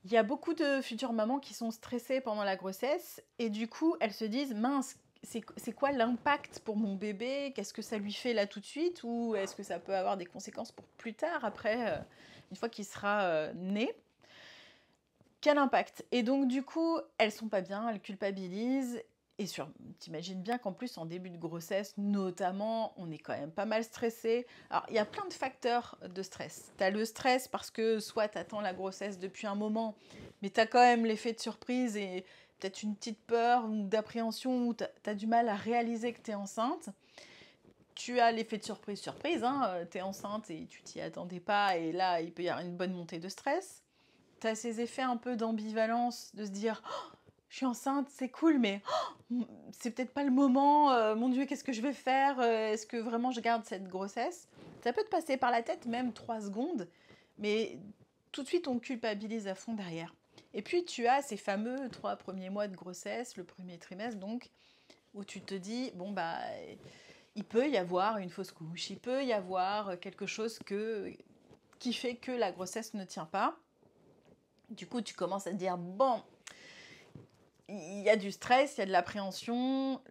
Il y a beaucoup de futures mamans qui sont stressées pendant la grossesse et du coup, elles se disent: «Mince, c'est quoi l'impact pour mon bébé? Qu'est-ce que ça lui fait là tout de suite? Ou est-ce que ça peut avoir des conséquences pour plus tard après, une fois qu'il sera, né? Quel impact?» Et donc du coup, elles sont pas bien, elles culpabilisent et t'imagines bien qu'en plus en début de grossesse notamment, on est quand même pas mal stressé. Alors il y a plein de facteurs de stress. Tu as le stress parce que soit tu attends la grossesse depuis un moment, mais tu as quand même l'effet de surprise et peut-être une petite peur ou d'appréhension ou tu as du mal à réaliser que tu es enceinte. Tu as l'effet de surprise, surprise, hein, tu es enceinte et tu t'y attendais pas et là il peut y avoir une bonne montée de stress. Tu as ces effets un peu d'ambivalence, de se dire: «Oh, je suis enceinte, c'est cool, mais oh, c'est peut-être pas le moment, mon Dieu, qu'est-ce que je vais faire? Est-ce que vraiment je garde cette grossesse?» Ça peut te passer par la tête même 3 secondes, mais tout de suite on culpabilise à fond derrière. Et puis tu as ces fameux 3 premiers mois de grossesse, le premier trimestre donc, où tu te dis: «Bon bah, il peut y avoir une fausse couche, il peut y avoir quelque chose qui fait que la grossesse ne tient pas». Du coup, tu commences à te dire, bon, il y a du stress, il y a de l'appréhension,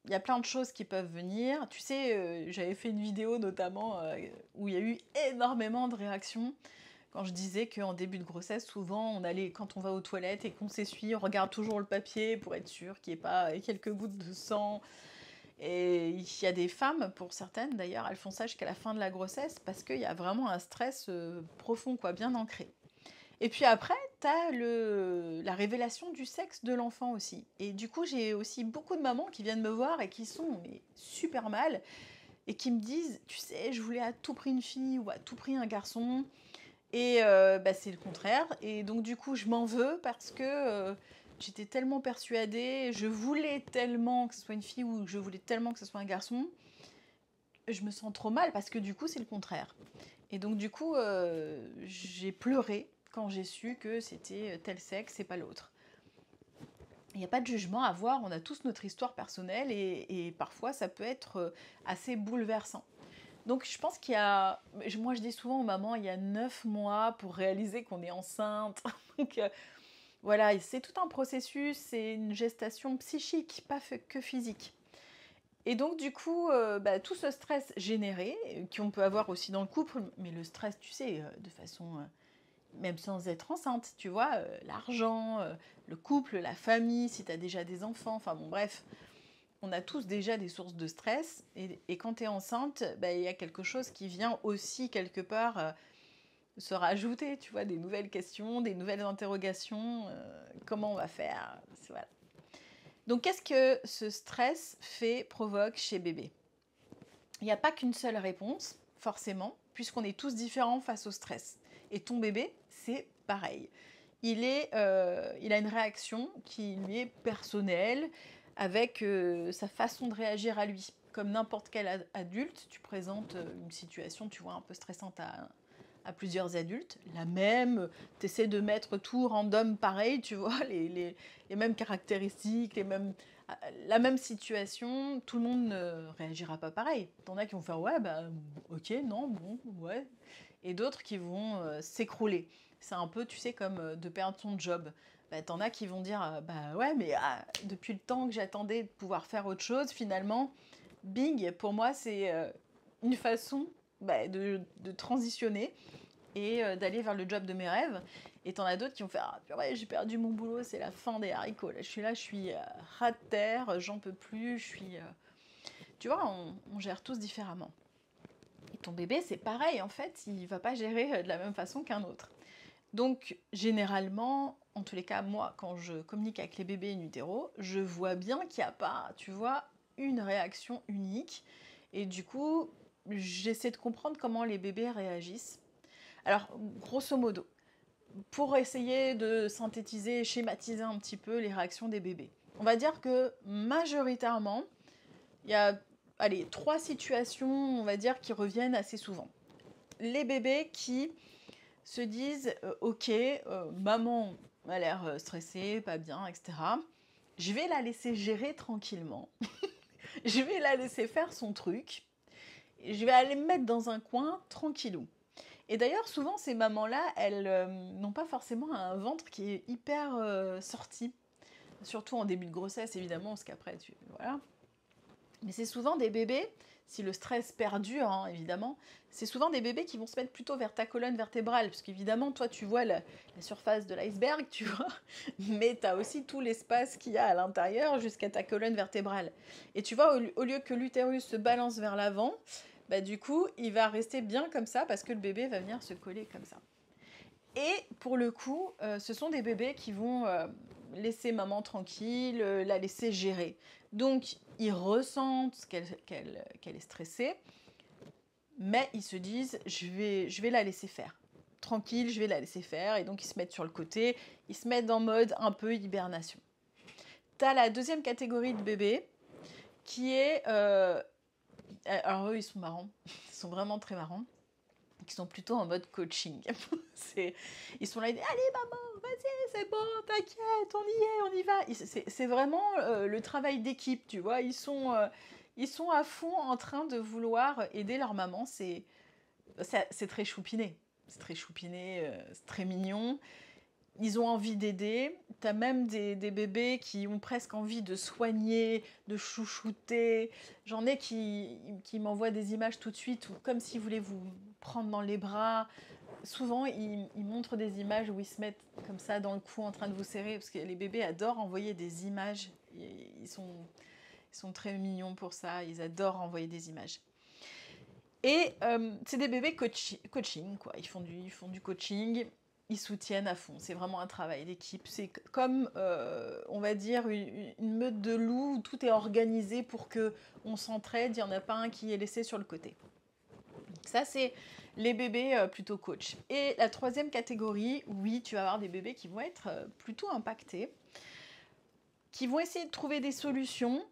il y a plein de choses qui peuvent venir. Tu sais, j'avais fait une vidéo notamment où il y a eu énormément de réactions quand je disais qu'en début de grossesse, souvent, quand on va aux toilettes et qu'on s'essuie, on regarde toujours le papier pour être sûr qu'il n'y ait pas quelques gouttes de sang. Et il y a des femmes, pour certaines d'ailleurs, elles font ça jusqu'à la fin de la grossesse parce qu'il y a vraiment un stress profond, quoi, bien ancré. Et puis après, tu as la révélation du sexe de l'enfant aussi. Et du coup, j'ai aussi beaucoup de mamans qui viennent me voir et qui sont super mal et qui me disent, tu sais, je voulais à tout prix une fille ou à tout prix un garçon. Et c'est le contraire. Et donc du coup, je m'en veux parce que j'étais tellement persuadée, je voulais tellement que ce soit une fille ou je voulais tellement que ce soit un garçon. Je me sens trop mal parce que du coup, c'est le contraire. Et donc du coup, j'ai pleuré quand j'ai su que c'était tel sexe et pas l'autre. Il n'y a pas de jugement à avoir, on a tous notre histoire personnelle et parfois ça peut être assez bouleversant. Donc je pense moi je dis souvent aux mamans, il y a 9 mois pour réaliser qu'on est enceinte. Donc voilà, c'est tout un processus, c'est une gestation psychique, pas que physique. Et donc, du coup, tout ce stress généré, qu'on peut avoir aussi dans le couple, mais le stress, tu sais, de façon, même sans être enceinte, tu vois, l'argent, le couple, la famille, si tu as déjà des enfants, enfin bon, bref, on a tous déjà des sources de stress. Et quand tu es enceinte, il y a quelque chose qui vient aussi, quelque part, se rajouter, tu vois, des nouvelles questions, des nouvelles interrogations, comment on va faire, voilà. Donc, qu'est-ce que ce stress provoque chez bébé? Il n'y a pas qu'une seule réponse, forcément, puisqu'on est tous différents face au stress. Et ton bébé, c'est pareil. Il a une réaction qui lui est personnelle, avec sa façon de réagir à lui. Comme n'importe quel adulte, tu présentes une situation, tu vois, un peu stressante à plusieurs adultes, la même, tu essaies de mettre tout random pareil, tu vois, les mêmes caractéristiques, la même situation, tout le monde ne réagira pas pareil. T'en as qui vont faire ouais, bah ok, non, bon, ouais. Et d'autres qui vont s'écrouler. C'est un peu, tu sais, comme de perdre son job. T'en as qui vont dire bah ouais, mais depuis le temps que j'attendais de pouvoir faire autre chose, finalement, bing, pour moi, c'est une façon de transitionner et d'aller vers le job de mes rêves. Et t'en as d'autres qui vont faire ah, purée, j'ai perdu mon boulot, c'est la fin des haricots. Là, je suis ras de terre, j'en peux plus, je suis. Tu vois, on gère tous différemment. Et ton bébé, c'est pareil, en fait, il va pas gérer de la même façon qu'un autre. Donc, généralement, en tous les cas, moi, quand je communique avec les bébés in utero, je vois bien qu'il n'y a pas, tu vois, une réaction unique. Et du coup, j'essaie de comprendre comment les bébés réagissent. Alors, grosso modo, pour essayer de synthétiser, schématiser un petit peu les réactions des bébés, on va dire que majoritairement, il y a allez, 3 situations, on va dire, qui reviennent assez souvent. Les bébés qui se disent ok, maman a l'air stressée, pas bien, etc. Je vais la laisser gérer tranquillement. Je vais la laisser faire son truc. Je vais aller me mettre dans un coin tranquillou. Et d'ailleurs, souvent, ces mamans-là, elles n'ont pas forcément un ventre qui est hyper sorti. Surtout en début de grossesse, évidemment, parce qu'après, voilà. Mais c'est souvent des bébés, si le stress perdure, hein, évidemment, c'est souvent des bébés qui vont se mettre plutôt vers ta colonne vertébrale. Parce qu'évidemment, toi, tu vois la surface de l'iceberg, tu vois, mais tu as aussi tout l'espace qu'il y a à l'intérieur jusqu'à ta colonne vertébrale. Et tu vois, au lieu que l'utérus se balance vers l'avant, bah, du coup, il va rester bien comme ça parce que le bébé va venir se coller comme ça. Et pour le coup, ce sont des bébés qui vont laisser maman tranquille, la laisser gérer. Donc, ils ressentent qu'elle est stressée, mais ils se disent, je vais la laisser faire. Tranquille, je vais la laisser faire. Et donc, ils se mettent sur le côté, ils se mettent en mode un peu hibernation. Tu as la deuxième catégorie de bébés qui est... alors eux, ils sont marrants. Ils sont vraiment très marrants. Qui sont plutôt en mode coaching. Ils sont là, ils disent, allez maman, vas-y, c'est bon, t'inquiète, on y va. C'est vraiment le travail d'équipe, tu vois. Ils sont à fond en train de vouloir aider leur maman. C'est très choupiné. C'est très choupiné, c'est très mignon. Ils ont envie d'aider. T'as même des bébés qui ont presque envie de soigner, de chouchouter. J'en ai qui m'envoient des images tout de suite, ou comme s'ils voulaient vous prendre dans les bras. Souvent, ils montrent des images où ils se mettent comme ça dans le cou en train de vous serrer, parce que les bébés adorent envoyer des images. Ils sont très mignons pour ça. Ils adorent envoyer des images. Et c'est des bébés coaching, quoi. Ils font du coaching. Ils soutiennent à fond. C'est vraiment un travail d'équipe. C'est comme, on va dire, une meute de loups où tout est organisé pour qu'on s'entraide. Il n'y en a pas un qui est laissé sur le côté. Ça, c'est les bébés plutôt coach. Et la troisième catégorie, oui, tu vas avoir des bébés qui vont être plutôt impactés, qui vont essayer de trouver des solutions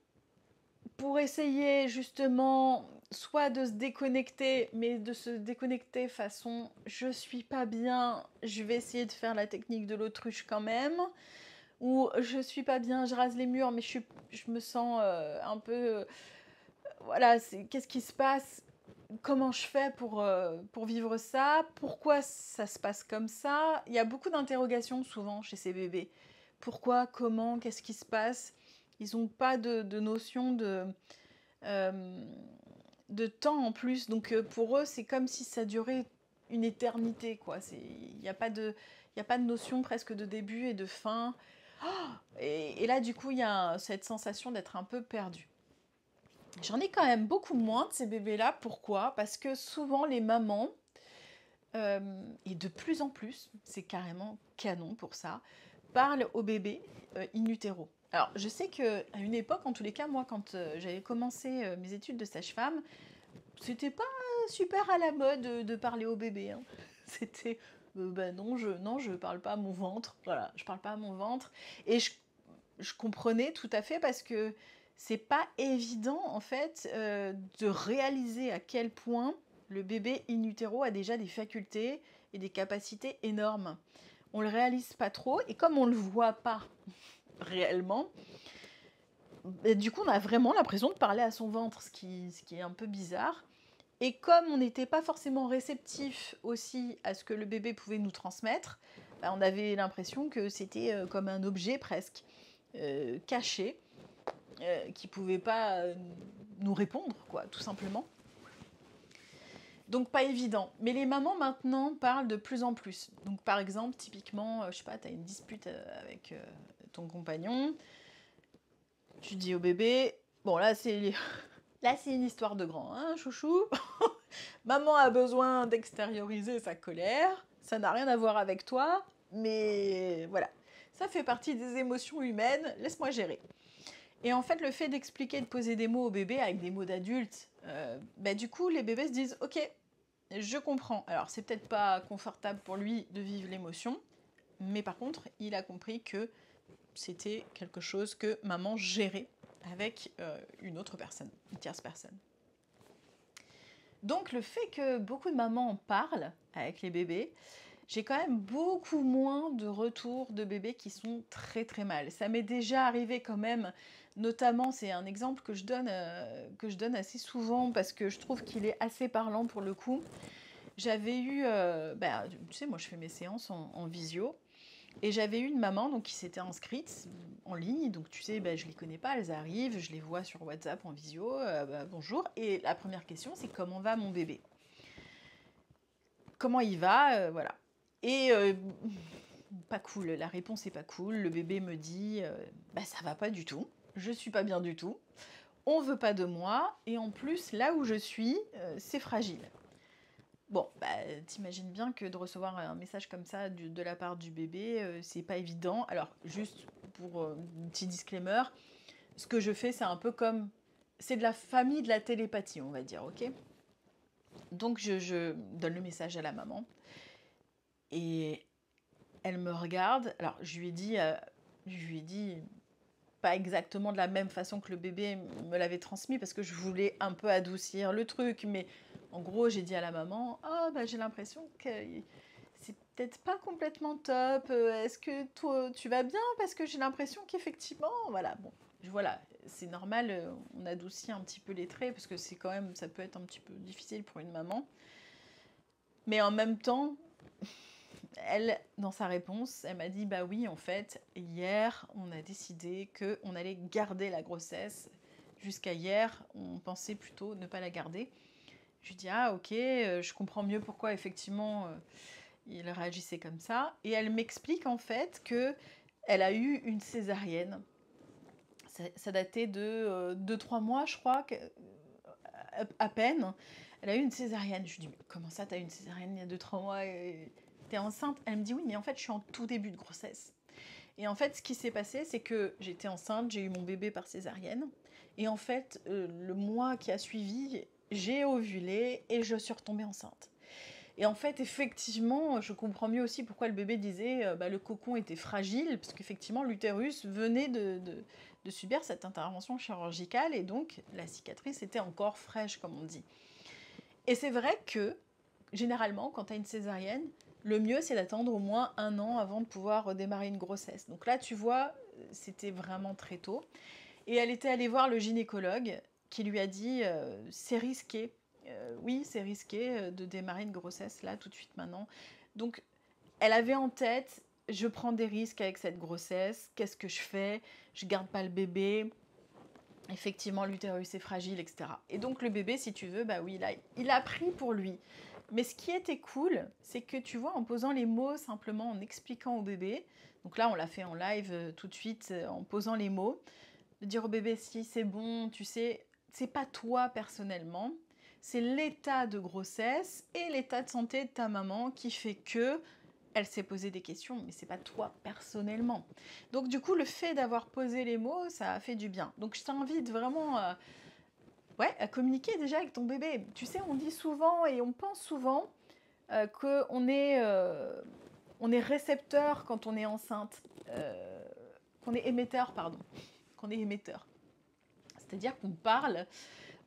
pour essayer justement soit de se déconnecter, mais de se déconnecter façon je suis pas bien, je vais essayer de faire la technique de l'autruche quand même, ou je suis pas bien, je rase les murs, mais je me sens un peu... voilà, qu'est-ce qui se passe? Comment je fais pour vivre ça? Pourquoi ça se passe comme ça? Il y a beaucoup d'interrogations souvent chez ces bébés. Pourquoi? Comment? Qu'est-ce qui se passe? Ils n'ont pas de notion de temps en plus. Donc pour eux, c'est comme si ça durait une éternité, quoi. Il n'y a pas de notion presque de début et de fin. Et là, du coup, il y a cette sensation d'être un peu perdu. J'en ai quand même beaucoup moins de ces bébés-là. Pourquoi? Parce que souvent, les mamans, et de plus en plus, c'est carrément canon pour ça, parlent aux bébés in utero. Alors, je sais qu'à une époque, en tous les cas, moi, quand j'avais commencé mes études de sage-femme, c'était pas super à la mode de parler aux bébés. Hein. C'était, non, je parle pas à mon ventre. Voilà, je parle pas à mon ventre. Et je comprenais tout à fait parce que c'est pas évident, en fait, de réaliser à quel point le bébé in utero a déjà des facultés et des capacités énormes. On le réalise pas trop, et comme on le voit pas réellement, du coup on a vraiment l'impression de parler à son ventre, ce qui est un peu bizarre. Et comme on n'était pas forcément réceptif aussi à ce que le bébé pouvait nous transmettre, on avait l'impression que c'était comme un objet presque caché, qui ne pouvait pas nous répondre, quoi, tout simplement. Donc pas évident. Mais les mamans maintenant parlent de plus en plus. Donc par exemple, typiquement, je sais pas, tu as une dispute avec ton compagnon, tu dis au bébé, bon là c'est une histoire de grand, hein, chouchou. Maman a besoin d'extérioriser sa colère, ça n'a rien à voir avec toi, mais voilà, ça fait partie des émotions humaines, laisse-moi gérer. Et en fait, le fait d'expliquer, de poser des mots au bébé avec des mots d'adulte, du coup, les bébés se disent « Ok, je comprends ». Alors, c'est peut-être pas confortable pour lui de vivre l'émotion, mais par contre, il a compris que c'était quelque chose que maman gérait avec une autre personne, une tierce personne. Donc, le fait que beaucoup de mamans en parlent avec les bébés, j'ai quand même beaucoup moins de retours de bébés qui sont très très mal. Ça m'est déjà arrivé quand même, notamment, c'est un exemple que je donne assez souvent parce que je trouve qu'il est assez parlant pour le coup. j'avais eu, tu sais, moi je fais mes séances en visio, et j'avais eu une maman donc, qui s'était inscrite en ligne, donc tu sais, je les connais pas, elles arrivent, je les vois sur WhatsApp en visio, bonjour, et la première question c'est comment va mon bébé? Comment il va, voilà. Et pas cool, la réponse est pas cool, le bébé me dit, ça va pas du tout, je suis pas bien du tout, on veut pas de moi, et en plus là où je suis, c'est fragile. Bon, t'imagines bien que de recevoir un message comme ça de la part du bébé, c'est pas évident. Alors, juste pour un petit disclaimer, ce que je fais, c'est un peu comme... C'est de la famille de la télépathie, on va dire, ok? Donc, je donne le message à la maman. Et elle me regarde. Alors, je lui ai dit pas exactement de la même façon que le bébé me l'avait transmis, parce que je voulais un peu adoucir le truc, mais en gros j'ai dit à la maman, j'ai l'impression que c'est peut-être pas complètement top, est-ce que toi tu vas bien, parce que j'ai l'impression qu'effectivement, voilà, c'est normal, on adoucit un petit peu les traits, parce que c'est quand même, ça peut être un petit peu difficile pour une maman, mais en même temps, elle, dans sa réponse, elle m'a dit, bah oui, en fait, hier, on a décidé qu'on allait garder la grossesse. Jusqu'à hier, on pensait plutôt ne pas la garder. Je lui dis, ah ok, je comprends mieux pourquoi, effectivement, il réagissait comme ça. Et elle m'explique, en fait, que elle a eu une césarienne. Ça datait de 2-3 mois, je crois, à peine. Elle a eu une césarienne. Je lui dis, mais comment ça, t'as eu une césarienne il y a 2-3 mois t'es enceinte? Elle me dit, oui, mais en fait, je suis en tout début de grossesse. Et en fait, ce qui s'est passé, c'est que j'étais enceinte, j'ai eu mon bébé par césarienne. Et en fait, le mois qui a suivi, j'ai ovulé et je suis retombée enceinte. Et en fait, effectivement, je comprends mieux aussi pourquoi le bébé disait le cocon était fragile, parce qu'effectivement, l'utérus venait de subir cette intervention chirurgicale, et donc la cicatrice était encore fraîche, comme on dit. Et c'est vrai que, généralement, quand tu as une césarienne, le mieux, c'est d'attendre au moins 1 an avant de pouvoir redémarrer une grossesse. Donc là, tu vois, c'était vraiment très tôt. Et elle était allée voir le gynécologue qui lui a dit c'est risqué. Oui, c'est risqué de démarrer une grossesse là, tout de suite maintenant. Donc, elle avait en tête, je prends des risques avec cette grossesse, qu'est-ce que je fais? Je garde pas le bébé. Effectivement, l'utérus est fragile, etc. Et donc le bébé, si tu veux, oui, il a pris pour lui. Mais ce qui était cool, c'est que tu vois, en posant les mots simplement, en expliquant au bébé, donc là on l'a fait en live tout de suite, en posant les mots, de dire au bébé, si c'est bon, tu sais, c'est pas toi personnellement, c'est l'état de grossesse et l'état de santé de ta maman qui fait que elle s'est posé des questions, mais c'est pas toi personnellement. Donc du coup, le fait d'avoir posé les mots, ça a fait du bien. Donc je t'invite vraiment à communiquer déjà avec ton bébé. Tu sais, on dit souvent et on pense souvent on est récepteur quand on est enceinte, qu'on est émetteur, pardon, qu'on est émetteur. C'est-à-dire qu'on parle,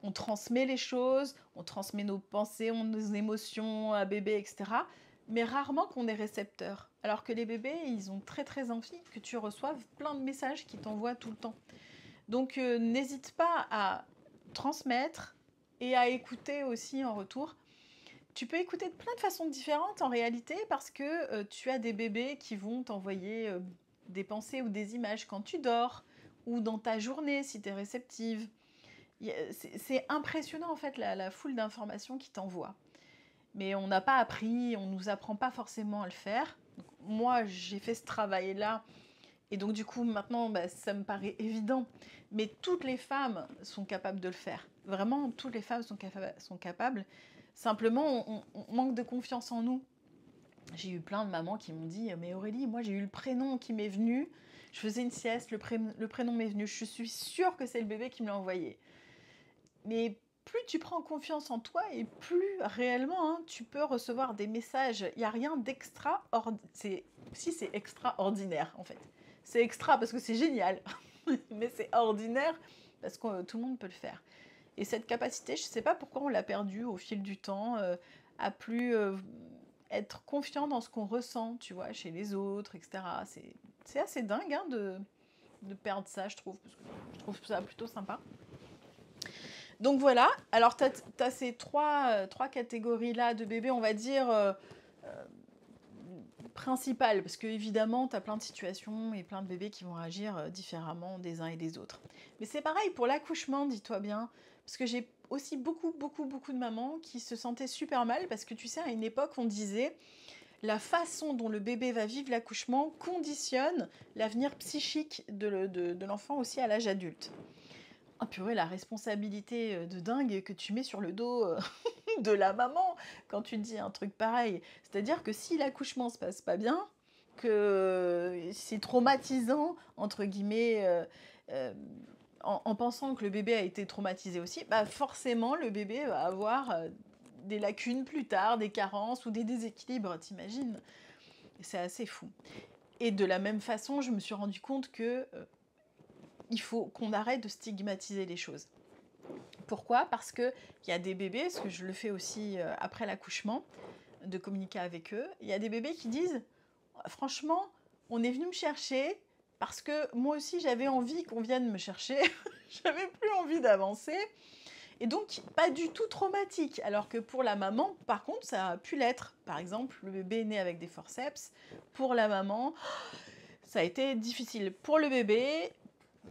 on transmet les choses, on transmet nos pensées, nos émotions à bébé, etc. Mais rarement qu'on est récepteur. Alors que les bébés, ils ont très très envie que tu reçoives plein de messages qu'ils t'envoient tout le temps. Donc n'hésite pas à transmettre et à écouter aussi en retour. Tu peux écouter de plein de façons différentes en réalité, parce que tu as des bébés qui vont t'envoyer des pensées ou des images quand tu dors, ou dans ta journée si tu es réceptive. C'est impressionnant en fait la foule d'informations qu'ils t'envoient. Mais on n'a pas appris, on ne nous apprend pas forcément à le faire. Donc, moi, j'ai fait ce travail-là, et donc du coup, maintenant, ça me paraît évident. Mais toutes les femmes sont capables de le faire. Vraiment, toutes les femmes sont capables. Simplement, on manque de confiance en nous. J'ai eu plein de mamans qui m'ont dit « Mais Aurélie, moi j'ai eu le prénom qui m'est venu. Je faisais une sieste, le prénom m'est venu. Je suis sûre que c'est le bébé qui me l'a envoyé. » Mais plus tu prends confiance en toi et plus réellement tu peux recevoir des messages. Il n'y a rien d'extraordinaire. Si, c'est extraordinaire en fait. C'est extra parce que c'est génial, mais c'est ordinaire parce que tout le monde peut le faire. Et cette capacité, je ne sais pas pourquoi on l'a perdue au fil du temps, à plus être confiant dans ce qu'on ressent, tu vois, chez les autres, etc. C'est assez dingue de perdre ça, je trouve, parce que je trouve ça plutôt sympa. Donc voilà, alors tu as ces trois catégories-là de bébés, on va dire, principales, parce que évidemment, tu as plein de situations et plein de bébés qui vont réagir différemment des uns et des autres. Mais c'est pareil pour l'accouchement, dis-toi bien, parce que j'ai aussi beaucoup de mamans qui se sentaient super mal, parce que tu sais, à une époque, on disait, la façon dont le bébé va vivre l'accouchement conditionne l'avenir psychique de l'enfant aussi à l'âge adulte. Ah purée, la responsabilité de dingue que tu mets sur le dos de la maman quand tu te dis un truc pareil. C'est-à-dire que si l'accouchement se passe pas bien, que c'est traumatisant, entre guillemets, euh, en pensant que le bébé a été traumatisé aussi, bah forcément le bébé va avoir des lacunes plus tard, des carences ou des déséquilibres, t'imagines? C'est assez fou. Et de la même façon, je me suis rendu compte que il faut qu'on arrête de stigmatiser les choses. Pourquoi? Parce qu'il y a des bébés, parce que je le fais aussi après l'accouchement, de communiquer avec eux, il y a des bébés qui disent « Franchement, on est venu me chercher parce que moi aussi j'avais envie qu'on vienne me chercher, j'avais plus envie d'avancer. » Et donc, pas du tout traumatique. Alors que pour la maman, par contre, ça a pu l'être. Par exemple, le bébé est né avec des forceps. Pour la maman, ça a été difficile. Pour le bébé,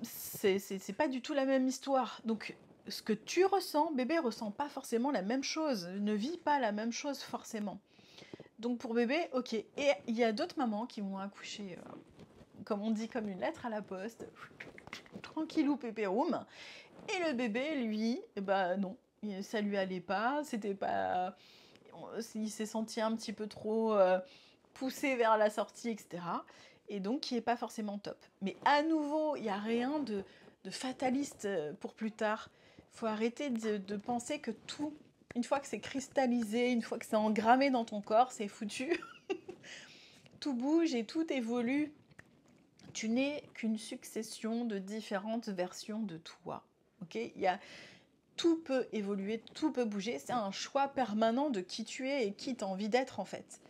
c'est pas du tout la même histoire. Donc, ce que tu ressens, bébé ressent pas forcément la même chose, ne vit pas la même chose forcément. Donc pour bébé, ok. Et il y a d'autres mamans qui vont accoucher, comme on dit, comme une lettre à la poste, tranquillou pépéroum. Et le bébé, lui, bah non, ça lui allait pas, c'était pas, il s'est senti un petit peu trop poussé vers la sortie, etc. Et donc qui est pas forcément top. Mais à nouveau, il n'y a rien de fataliste pour plus tard. Il faut arrêter de penser que tout, une fois que c'est cristallisé, une fois que c'est engrammé dans ton corps, c'est foutu. Tout bouge et tout évolue. Tu n'es qu'une succession de différentes versions de toi. Ok, tout peut évoluer, tout peut bouger. C'est un choix permanent de qui tu es et qui tu as envie d'être en fait.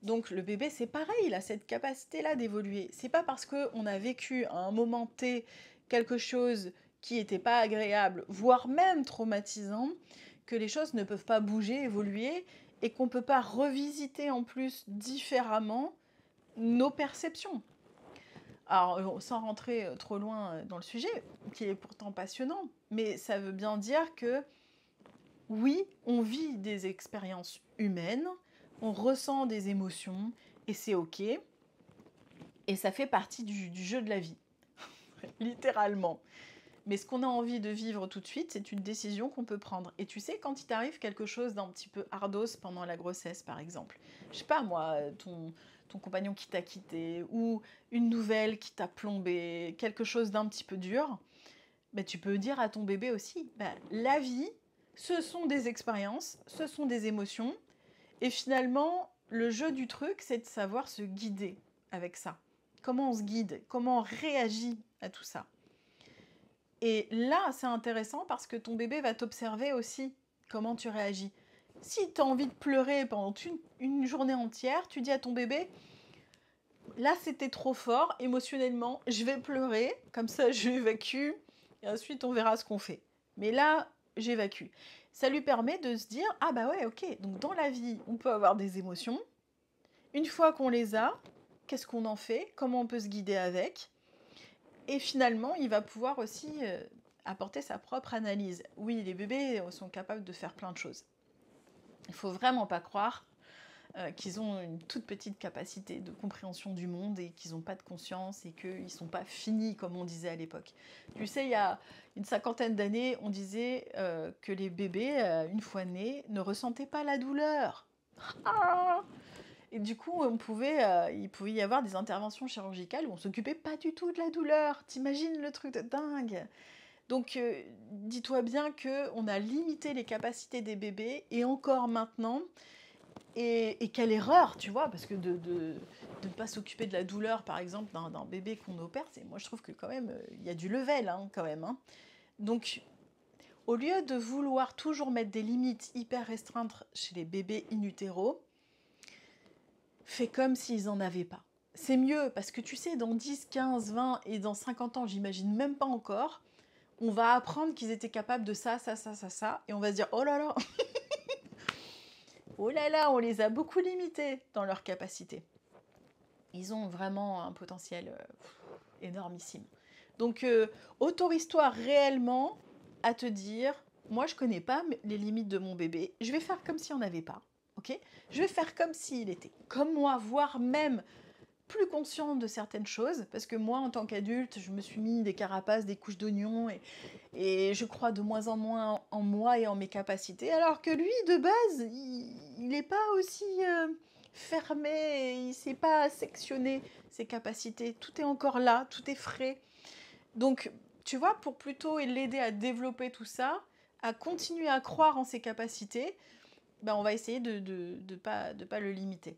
Donc le bébé, c'est pareil, il a cette capacité-là d'évoluer. C'est pas parce qu'on a vécu à un moment T quelque chose qui n'était pas agréable, voire même traumatisant, que les choses ne peuvent pas bouger, évoluer, et qu'on ne peut pas revisiter en plus différemment nos perceptions. Alors, sans rentrer trop loin dans le sujet, qui est pourtant passionnant, mais ça veut bien dire que oui, on vit des expériences humaines, on ressent des émotions, et c'est ok, et ça fait partie du jeu de la vie, littéralement. Mais ce qu'on a envie de vivre tout de suite, c'est une décision qu'on peut prendre. Et tu sais, quand il t'arrive quelque chose d'un petit peu ardos pendant la grossesse, par exemple, je sais pas moi, ton compagnon qui t'a quitté, ou une nouvelle qui t'a plombé, quelque chose d'un petit peu dur, bah, tu peux dire à ton bébé aussi, bah, la vie, ce sont des expériences, ce sont des émotions, et finalement, le jeu du truc, c'est de savoir se guider avec ça. Comment on se guide, comment on réagit à tout ça. Et là, c'est intéressant parce que ton bébé va t'observer aussi comment tu réagis. Si tu as envie de pleurer pendant une journée entière, tu dis à ton bébé, là c'était trop fort émotionnellement, je vais pleurer, comme ça j'évacue, et ensuite on verra ce qu'on fait. Mais là, j'évacue. Ça lui permet de se dire, ah bah ouais, ok, donc dans la vie, on peut avoir des émotions. Une fois qu'on les a, qu'est-ce qu'on en fait? Comment on peut se guider avec? Et finalement, il va pouvoir aussi apporter sa propre analyse. Oui, les bébés sont capables de faire plein de choses. Il ne faut vraiment pas croire qu'ils ont une toute petite capacité de compréhension du monde et qu'ils n'ont pas de conscience et qu'ils ne sont pas finis, comme on disait à l'époque. Tu sais, il y a une cinquantaine d'années, on disait que les bébés, une fois nés, ne ressentaient pas la douleur. Ah, et du coup, il pouvait y avoir des interventions chirurgicales où on s'occupait pas du tout de la douleur. T'imagines le truc de dingue? Donc, dis-toi bien qu'on a limité les capacités des bébés, et encore maintenant. Et quelle erreur, tu vois, parce que de ne pas s'occuper de la douleur, par exemple, d'un bébé qu'on opère, moi je trouve que quand même, il y a du level, hein, quand même. Hein. Donc, au lieu de vouloir toujours mettre des limites hyper restreintes chez les bébés in utero, fais comme s'ils n'en avaient pas. C'est mieux, parce que tu sais, dans 10, 15, 20 et dans 50 ans, j'imagine même pas encore, on va apprendre qu'ils étaient capables de ça, ça, ça, ça, ça, et on va se dire, oh là là, oh là là, on les a beaucoup limités dans leurs capacités. Ils ont vraiment un potentiel énormissime. Donc, autorise-toi réellement à te dire, moi, je connais pas les limites de mon bébé, je vais faire comme s'il n'y en avait pas, ok? Je vais faire comme s'il était comme moi, voire même plus consciente de certaines choses, parce que moi, en tant qu'adulte, je me suis mis des carapaces, des couches d'oignons, et je crois de moins en moins en moi et en mes capacités, alors que lui, de base, il n'est pas aussi fermé, il ne sait pas sectionner ses capacités, tout est encore là, tout est frais. Donc, tu vois, pour plutôt l'aider à développer tout ça, à continuer à croire en ses capacités, ben on va essayer de pas le limiter.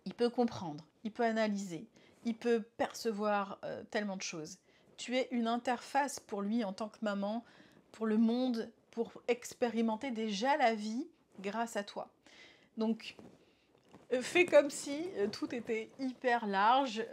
Il peut comprendre, il peut analyser, il peut percevoir tellement de choses. Tu es une interface pour lui en tant que maman, pour le monde, pour expérimenter déjà la vie grâce à toi. Donc, fais comme si tout était hyper large.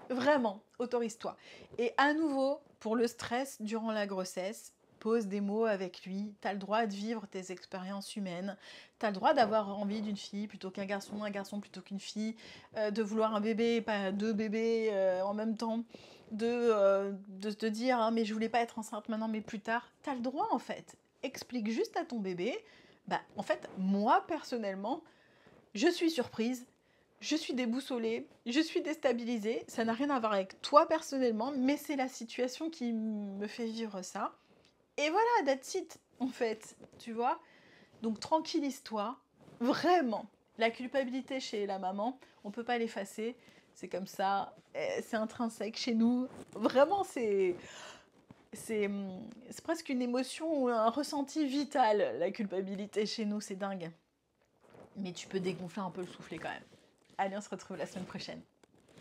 Vraiment, autorise-toi. Et à nouveau, pour le stress durant la grossesse, pose des mots avec lui. Tu as le droit de vivre tes expériences humaines. Tu as le droit d'avoir envie d'une fille plutôt qu'un garçon plutôt qu'une fille, de vouloir un bébé, pas deux bébés en même temps, de te dire hein, mais je voulais pas être enceinte maintenant, mais plus tard. Tu as le droit en fait. Explique juste à ton bébé, bah en fait, moi personnellement, je suis surprise, je suis déboussolée, je suis déstabilisée. Ça n'a rien à voir avec toi personnellement, mais c'est la situation qui me fait vivre ça. Et voilà, that's it, en fait, tu vois. Donc tranquillise-toi, vraiment. La culpabilité chez la maman, on ne peut pas l'effacer. C'est comme ça, c'est intrinsèque chez nous. Vraiment, c'est presque une émotion ou un ressenti vital, la culpabilité chez nous, c'est dingue. Mais tu peux dégonfler un peu le soufflet quand même. Allez, on se retrouve la semaine prochaine.